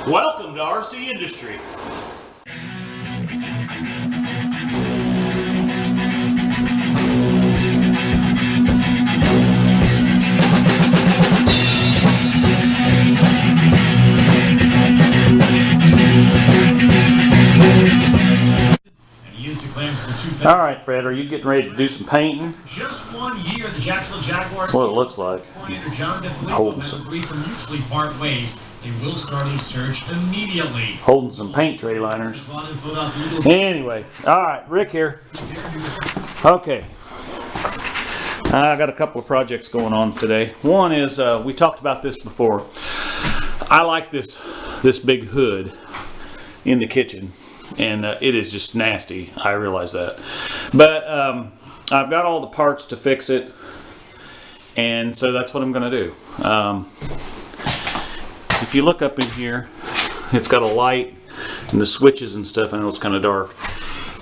Welcome to RC Industry. All right, Fred, are you getting ready to do some painting? Just 1 year, the Jacksonville Jaguars. That's what it looks like. Coordinator John DeFilippo has agreed to mutually part ways. They will start a search immediately. Holding some paint tray liners. Anyway, all right, Rick here. Okay, I got a couple of projects going on today. One is we talked about this before. I like this big hood in the kitchen. And it is just nasty. I realize that. But I've got all the parts to fix it. And so that's what I'm going to do. If you look up in here, it's got a light and the switches and stuff. I know it's kind of dark.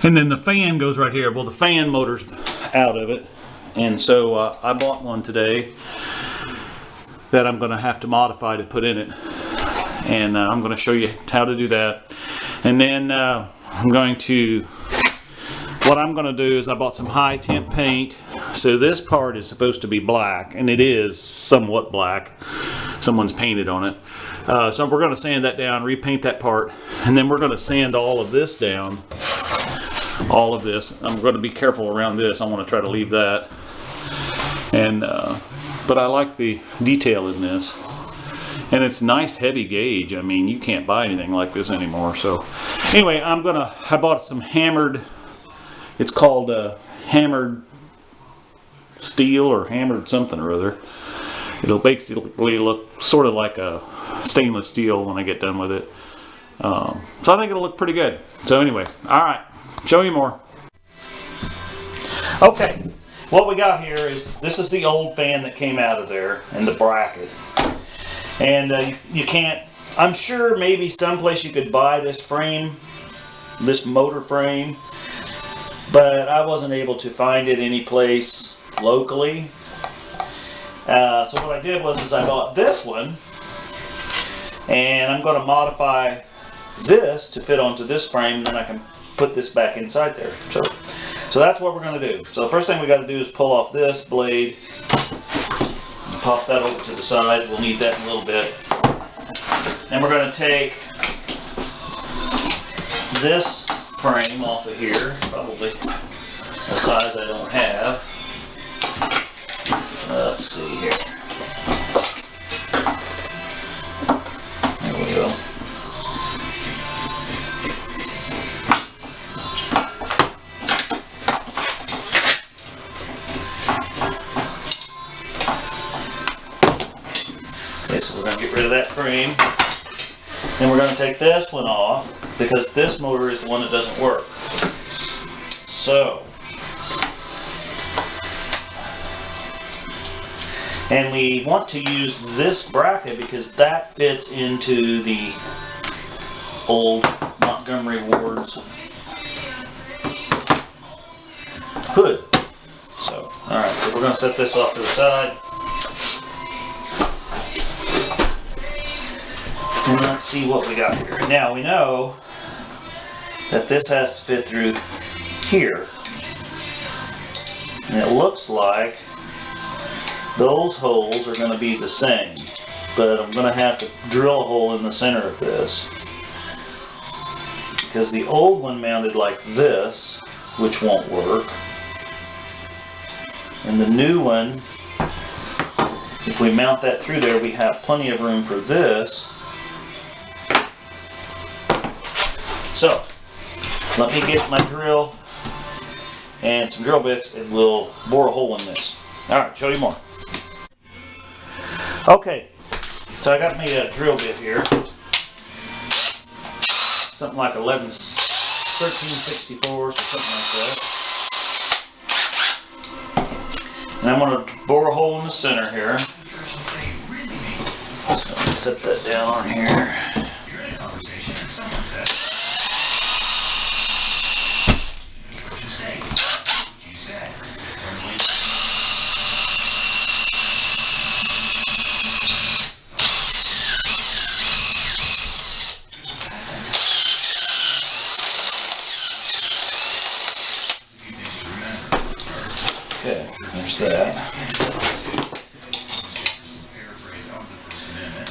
And then the fan goes right here. Well, the fan motor's out of it. And so I bought one today that I'm going to have to modify to put in it. And I'm going to show you how to do that. And then what I'm going to do is I bought some high temp paint. So this part is supposed to be black, and it is somewhat black. Someone's painted on it. So we're going to sand that down, repaint that part, and then we're going to sand all of this down. All of this. I'm going to be careful around this. I want to try to leave that. And but I like the detail in this. And it's nice heavy gauge. I mean, you can't buy anything like this anymore. So anyway, I bought some hammered, it's called hammered steel or hammered something or other. It'll basically look sort of like a stainless steel when I get done with it. So I think it'll look pretty good. So anyway, all right, show you more. Okay, what we got here is, this is the old fan that came out of there and the bracket. And you can't, I'm sure maybe someplace you could buy this frame, this motor frame, but I wasn't able to find it any place locally. So what I did was I bought this one, and I'm going to modify this to fit onto this frame, and then I can put this back inside there. So that's what we're going to do. So the first thing we got to do is pull off this blade. Pop that over to the side. We'll need that in a little bit. And we're going to take this frame off of here, probably a size I don't have. Let's see here. There we go. So we're going to get rid of that frame. Then we're going to take this one off because this motor is the one that doesn't work. So, and we want to use this bracket because that fits into the old Montgomery Ward's hood. So, alright, so we're going to set this off to the side. And let's see what we got here. Now we know that this has to fit through here. And it looks like those holes are going to be the same. But I'm going to have to drill a hole in the center of this. Because the old one mounted like this, which won't work. And the new one, if we mount that through there, we have plenty of room for this. So, let me get my drill and some drill bits and we'll bore a hole in this. Alright, show you more. Okay, so I got me a drill bit here. Something like 13/64 or something like that. And I'm going to bore a hole in the center here. So let me set that down on here.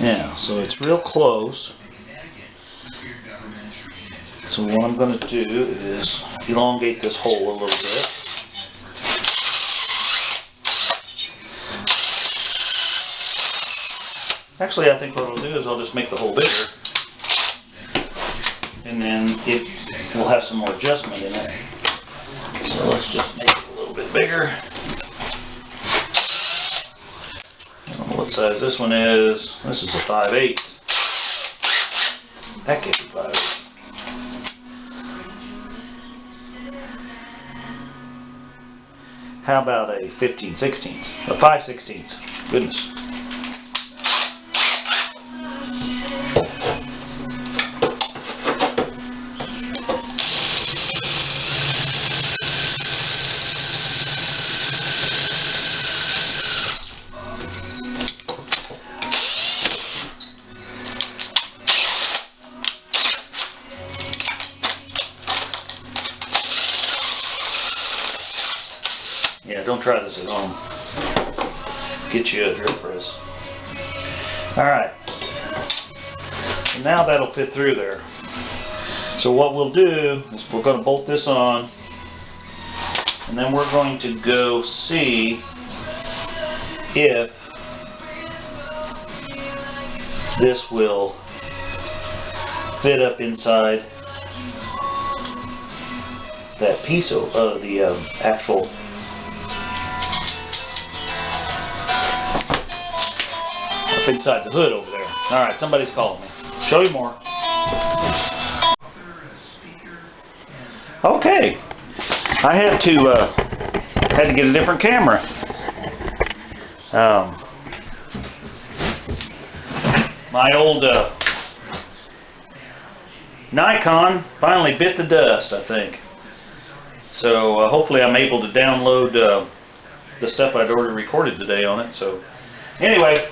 Yeah, so it's real close. So what I'm going to do is elongate this hole a little bit. Actually, I think what I'll do is I'll just make the hole bigger, and then it will have some more adjustment in it. So let's just make it a little bit bigger. I don't know what size this one is. This is a 5/8. That can't be 5/8. How about a 15/16? A 5/16? Goodness. Yeah, don't try this at home. Get you a drill press. Alright. So now that'll fit through there. So what we'll do is we're going to bolt this on, and then we're going to go see if this will fit up inside that piece of the actual inside the hood over there. Alright, somebody's calling me. Show you more. Okay. I had to get a different camera. My old Nikon finally bit the dust, I think. So hopefully I'm able to download the stuff I'd already recorded today on it. So anyway,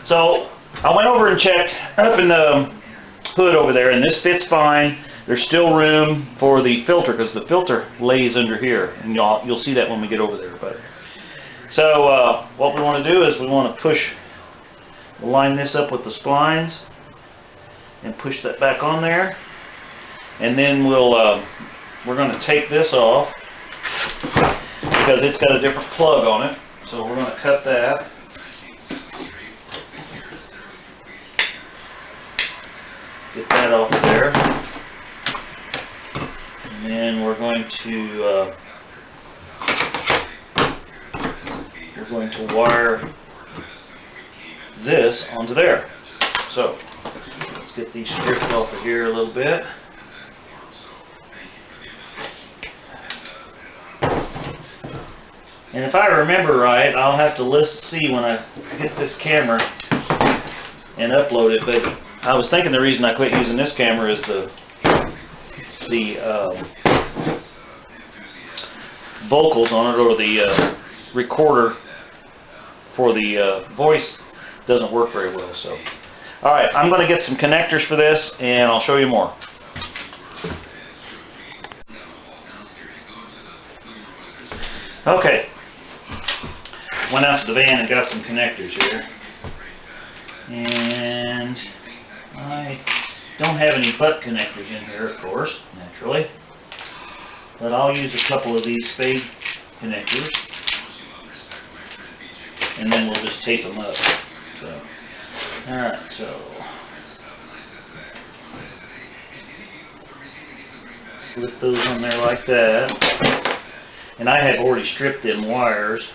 so I went over and checked up in the hood over there, and this fits fine. There's still room for the filter because the filter lays under here, and you'll see that when we get over there. But so what we want to do is we want to line this up with the splines and push that back on there, and then we're going to take this off because it's got a different plug on it. So we're going to cut that. Get that off of there, and then we're going to wire this onto there. So let's get these stripped off of here a little bit. And if I remember right, I'll have to see when I get this camera and upload it, but I was thinking the reason I quit using this camera is the vocals on it, or the recorder for the voice doesn't work very well. So, alright, I'm going to get some connectors for this and I'll show you more. Okay, went out to the van and got some connectors here, and I don't have any butt connectors in here, of course, naturally, but I'll use a couple of these spade connectors, and then we'll just tape them up. So, alright, so slip those on there like that, and I have already stripped them wires.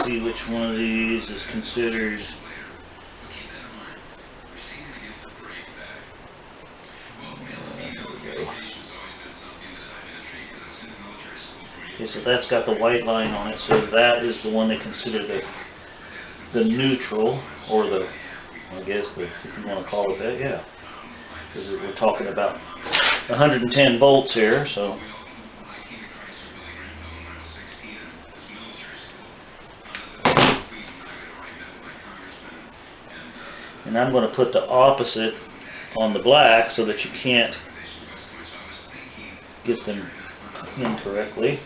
See which one of these is considered okay, so that's got the white line on it, so that is the one they consider the neutral, or the, I guess, if you want to call it that, yeah, because we're talking about 110 volts here, so And I'm going to put the opposite on the black so that you can't get them incorrectly.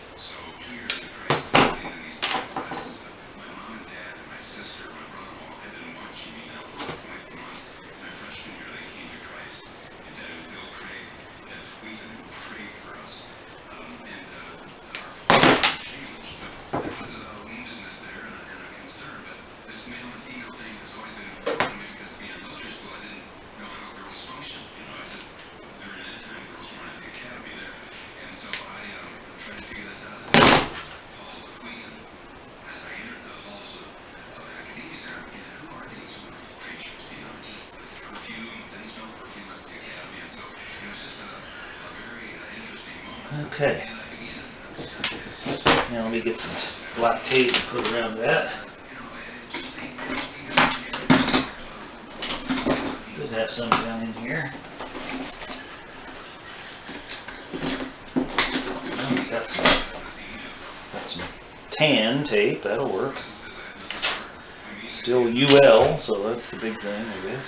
Okay. Now let me get some black tape to put around that. Should have some down in here. Got some tan tape, that'll work. Still UL, so that's the big thing, I guess.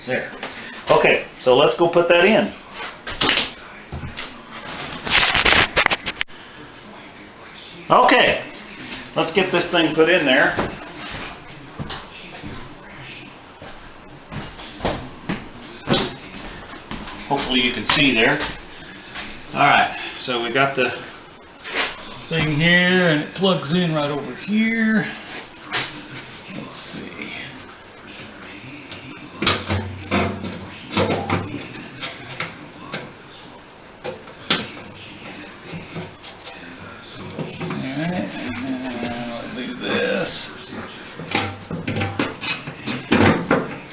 There. Okay, so let's go put that in. Okay, let's get this thing put in there. Hopefully you can see there. Alright, so we got the thing here and it plugs in right over here. Let's see.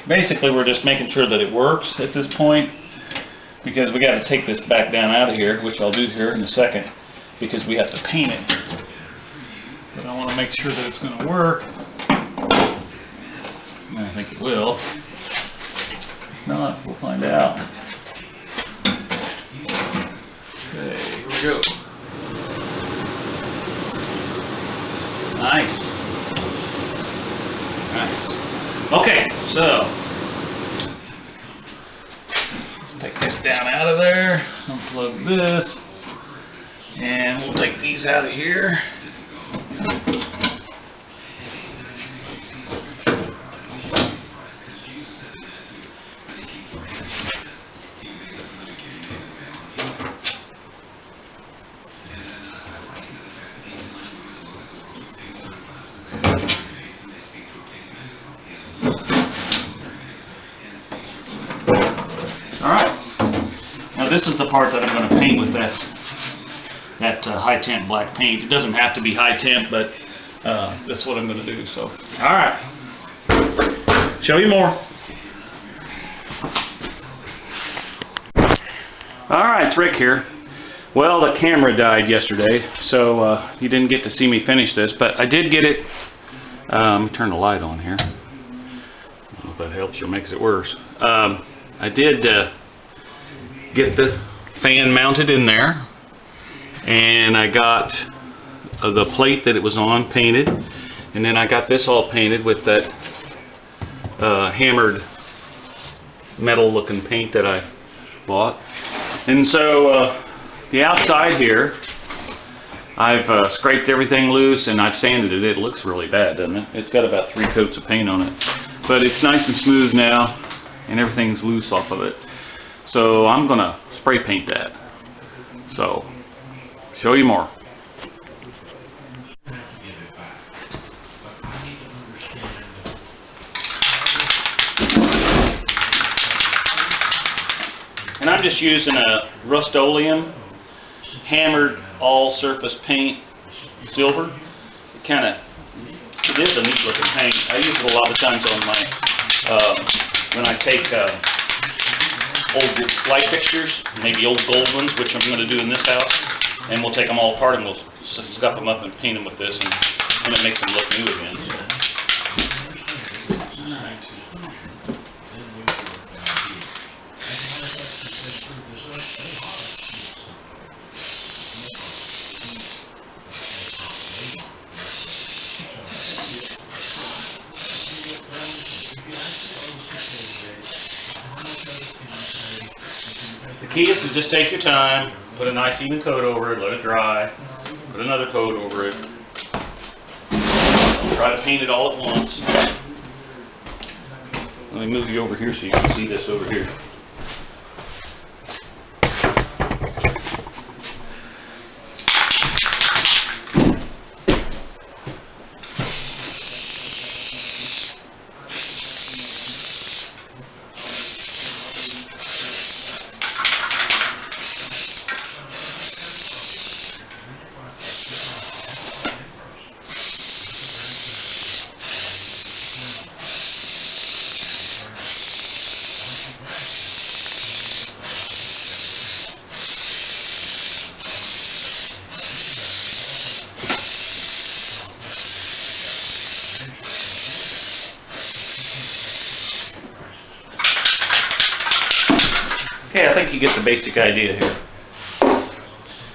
Basically, we're just making sure that it works at this point, because we got to take this back down out of here, which I'll do here in a second, because we have to paint it. But I want to make sure that it's going to work. And I think it will. If not, we'll find out. Okay, here we go. Nice. Nice. Okay, so let's take this down out of there, unplug this, and we'll take these out of here. This is the part that I'm going to paint with that high temp black paint. It doesn't have to be high temp, but that's what I'm going to do. So, all right, show you more. All right, it's Rick here. Well, the camera died yesterday, so you didn't get to see me finish this, but I did get it. Let me turn the light on here. I don't know if that helps or makes it worse. I did get the fan mounted in there, and I got the plate that it was on painted, and then I got this all painted with that hammered metal looking paint that I bought. And so the outside here, I've scraped everything loose and I've sanded it. It looks really bad, doesn't it? It's got about 3 coats of paint on it, but it's nice and smooth now and everything's loose off of it. So I'm gonna spray paint that. So, show you more. And I'm just using a Rust-Oleum hammered all surface paint silver. It is a neat looking paint. I use it a lot of times on my, when I take old light fixtures, maybe old gold ones, which I'm going to do in this house, and we'll take them all apart and we'll scuff them up and paint them with this, and it makes them look new again. The key is to just take your time, put a nice even coat over it, let it dry, put another coat over it. Don't try to paint it all at once. Let me move you over here so you can see this over here. Okay, I think you get the basic idea here.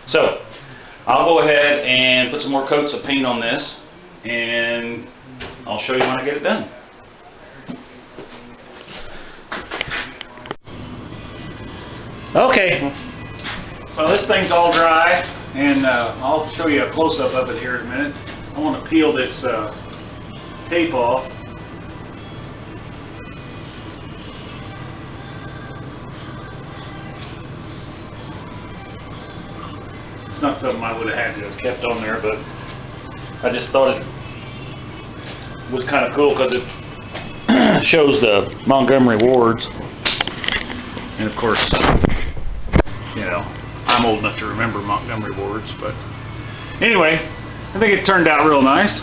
So, I'll go ahead and put some more coats of paint on this, and I'll show you when I get it done. Okay, so this thing's all dry, and I'll show you a close-up of it here in a minute. I want to peel this tape off. Not something I would have had to have kept on there, but I just thought it was kind of cool because it shows the Montgomery wards, and of course, you know, I'm old enough to remember Montgomery wards. But anyway, I think it turned out real nice.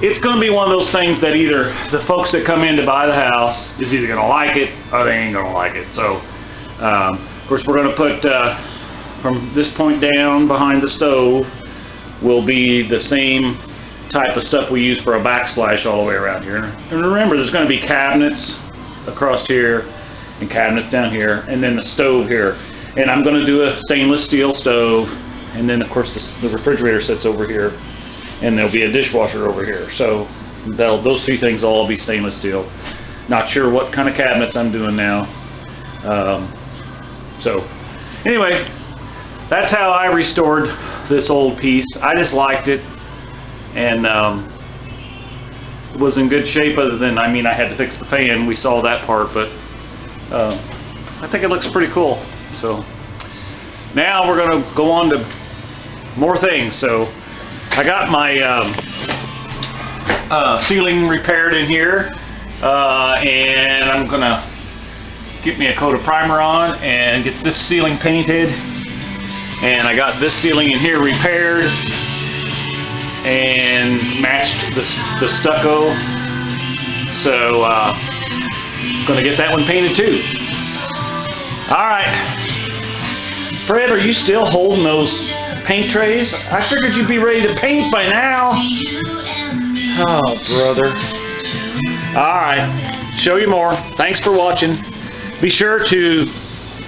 It's going to be one of those things that either the folks that come in to buy the house is either going to like it or they ain't going to like it. So of course, we're going to put, from this point down behind the stove, will be the same type of stuff we use for a backsplash all the way around here. And remember, there's going to be cabinets across here, and cabinets down here, and then the stove here. And I'm going to do a stainless steel stove, and then of course the refrigerator sits over here, and there'll be a dishwasher over here. So those three things will all be stainless steel. Not sure what kind of cabinets I'm doing now. So anyway, that's how I restored this old piece. I just liked it, and it was in good shape, other than, I mean, I had to fix the fan. We saw that part, but I think it looks pretty cool. So now we're going to go on to more things. So I got my ceiling repaired in here, and I'm going to get me a coat of primer on and get this ceiling painted, and I got this ceiling in here repaired and matched the stucco, so gonna get that one painted too. Alright, Fred, are you still holding those paint trays? I figured you'd be ready to paint by now. Oh, brother. Alright, show you more. Thanks for watching. Be sure to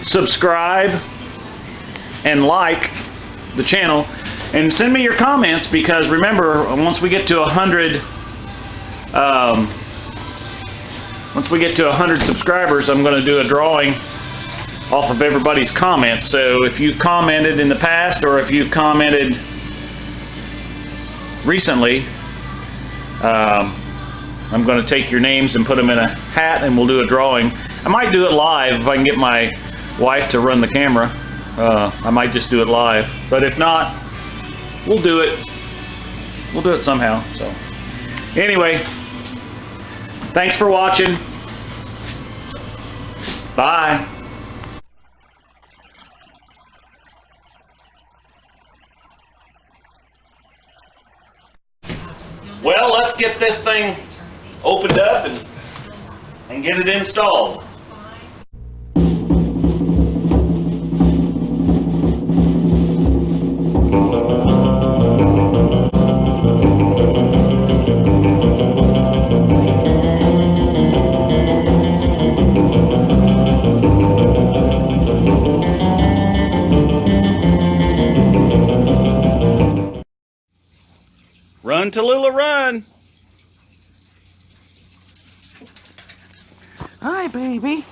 subscribe and like the channel, and send me your comments, because remember, once we get to 100 subscribers, I'm going to do a drawing off of everybody's comments. So if you've commented in the past, or if you've commented recently, I'm going to take your names and put them in a hat, and we'll do a drawing. I might do it live if I can get my wife to run the camera. I might just do it live, but if not, we'll do it. We'll do it somehow. So anyway, thanks for watching. Bye. Well, let's get this thing opened up and get it installed. Run, Tallulah, run! Hi, baby.